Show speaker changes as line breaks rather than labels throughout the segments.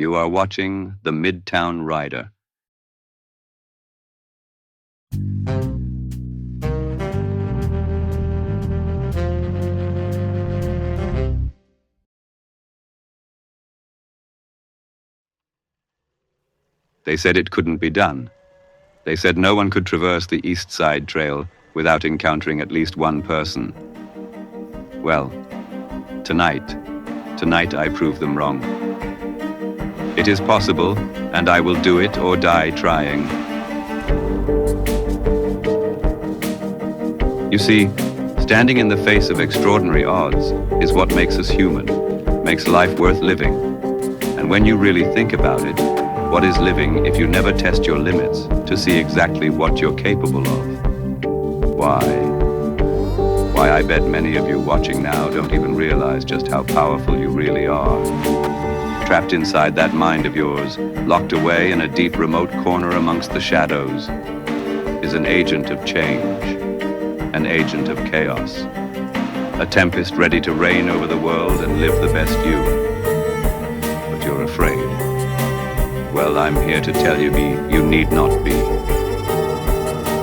You are watching The Midtown Rider. They said it couldn't be done. They said no one could traverse the Eastside Trail without encountering at least one person. Well, tonight I prove them wrong. It is possible, and I will do it or die trying. You see, standing in the face of extraordinary odds is what makes us human, makes life worth living. And when you really think about it, what is living if you never test your limits to see exactly what you're capable of? Why, I bet many of you watching now don't even realize just how powerful you really are. Trapped inside that mind of yours, locked away in a deep remote corner amongst the shadows, is an agent of change, an agent of chaos, a tempest ready to reign over the world and live the best you. But you're afraid. Well, I'm here to tell you you need not be.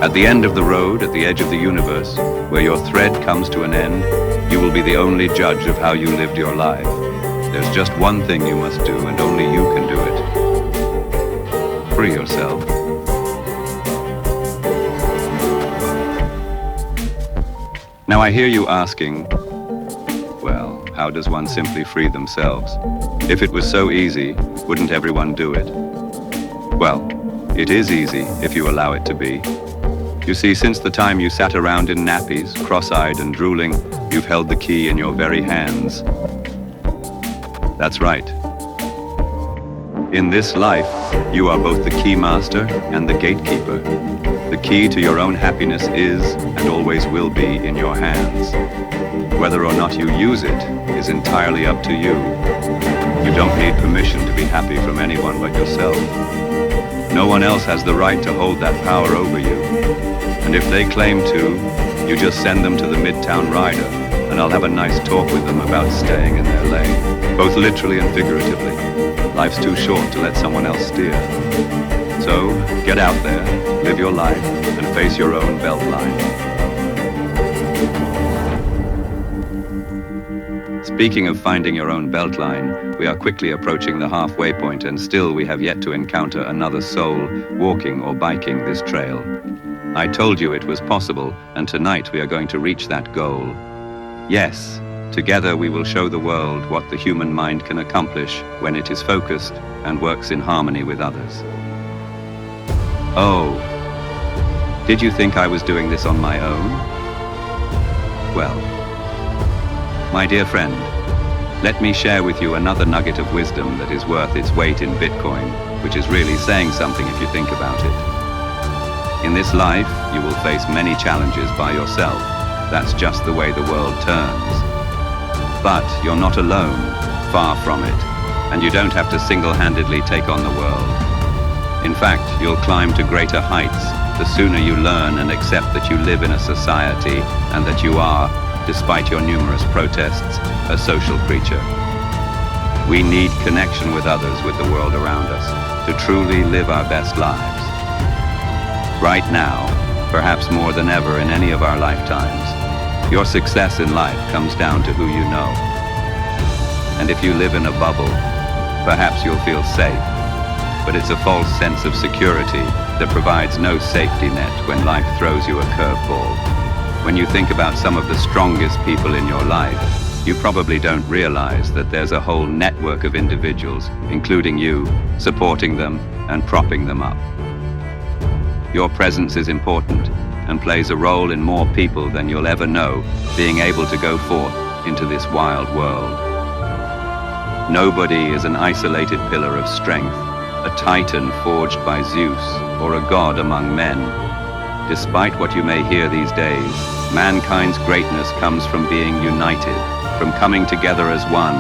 At the end of the road, at the edge of the universe, where your thread comes to an end, you will be the only judge of how you lived your life. There's just one thing you must do, and only you can do it. Free yourself. Now I hear you asking, well, how does one simply free themselves? If it was so easy, wouldn't everyone do it? Well, it is easy if you allow it to be. You see, since the time you sat around in nappies, cross-eyed and drooling, you've held the key in your very hands. That's right. In this life, you are both the key master and the gatekeeper. The key to your own happiness is and always will be in your hands. Whether or not you use it is entirely up to you. You don't need permission to be happy from anyone but yourself. No one else has the right to hold that power over you. And if they claim to, you just send them to the Midtown Rider, and I'll have a nice talk with them about staying in their lane, both literally and figuratively. Life's too short to let someone else steer. So, get out there, live your life, and face your own beltline. Speaking of finding your own beltline, we are quickly approaching the halfway point, and still we have yet to encounter another soul walking or biking this trail. I told you it was possible, and tonight we are going to reach that goal. Yes, together we will show the world what the human mind can accomplish when it is focused and works in harmony with others. Oh, did you think I was doing this on my own? Well, my dear friend, let me share with you another nugget of wisdom that is worth its weight in Bitcoin, which is really saying something if you think about it. In this life, you will face many challenges by yourself. That's just the way the world turns. But you're not alone, far from it, and you don't have to single-handedly take on the world. In fact, you'll climb to greater heights the sooner you learn and accept that you live in a society and that you are, despite your numerous protests, a social creature. We need connection with others, with the world around us, to truly live our best lives. Right now, perhaps more than ever in any of our lifetimes, your success in life comes down to who you know. And if you live in a bubble, perhaps you'll feel safe, but it's a false sense of security that provides no safety net when life throws you a curveball. When you think about some of the strongest people in your life, you probably don't realize that there's a whole network of individuals, including you, supporting them and propping them up. Your presence is important and plays a role in more people than you'll ever know being able to go forth into this wild world. Nobody is an isolated pillar of strength, a titan forged by Zeus, or a god among men. Despite what you may hear these days, mankind's greatness comes from being united, from coming together as one,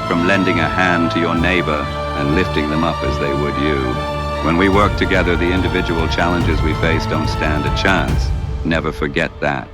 from lending a hand to your neighbor and lifting them up as they would you. When we work together, the individual challenges we face don't stand a chance. Never forget that.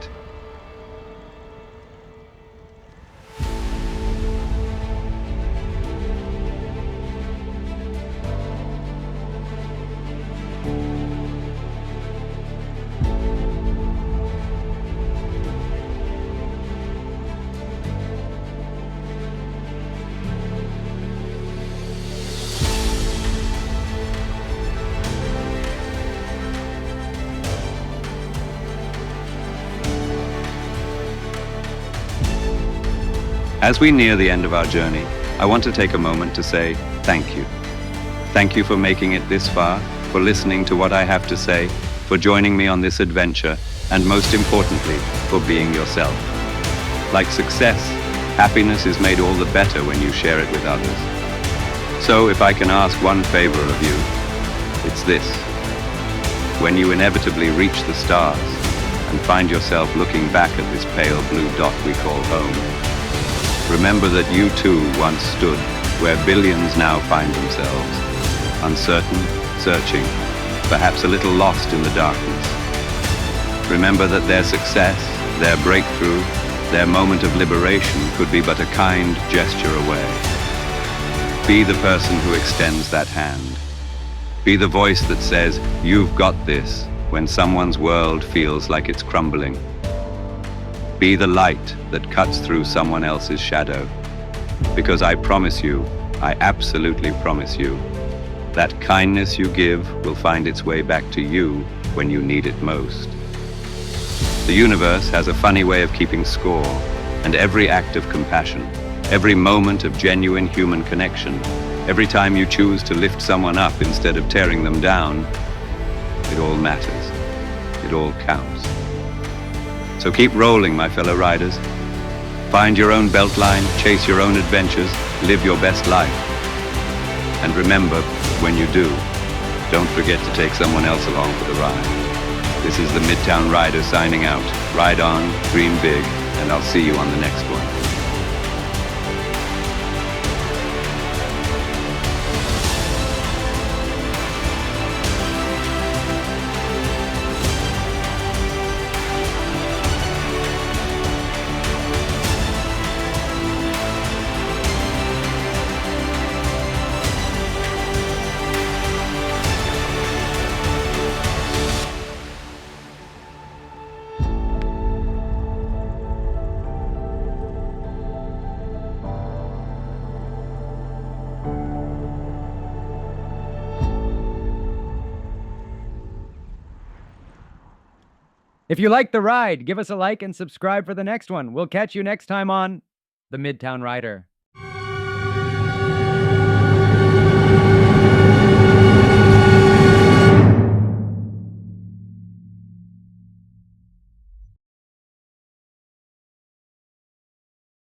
As we near the end of our journey, I want to take a moment to say thank you. Thank you for making it this far, for listening to what I have to say, for joining me on this adventure, and most importantly, for being yourself. Like success, happiness is made all the better when you share it with others. So if I can ask one favor of you, it's this. When you inevitably reach the stars and find yourself looking back at this pale blue dot we call home, remember that you too once stood where billions now find themselves, uncertain, searching, perhaps a little lost in the darkness. Remember that their success, their breakthrough, their moment of liberation could be but a kind gesture away. Be the person who extends that hand. Be the voice that says, "You've got this," when someone's world feels like it's crumbling. Be the light that cuts through someone else's shadow. Because I promise you, I absolutely promise you, that kindness you give will find its way back to you when you need it most. The universe has a funny way of keeping score, and every act of compassion, every moment of genuine human connection, every time you choose to lift someone up instead of tearing them down, it all matters. It all counts. So keep rolling, my fellow riders. Find your own beltline, chase your own adventures, live your best life. And remember, when you do, don't forget to take someone else along for the ride. This is the Midtown Rider signing out. Ride on, dream big, and I'll see you on the next one.
If you like the ride, give us a like and subscribe for the next one. We'll catch you next time on The Midtown Rider.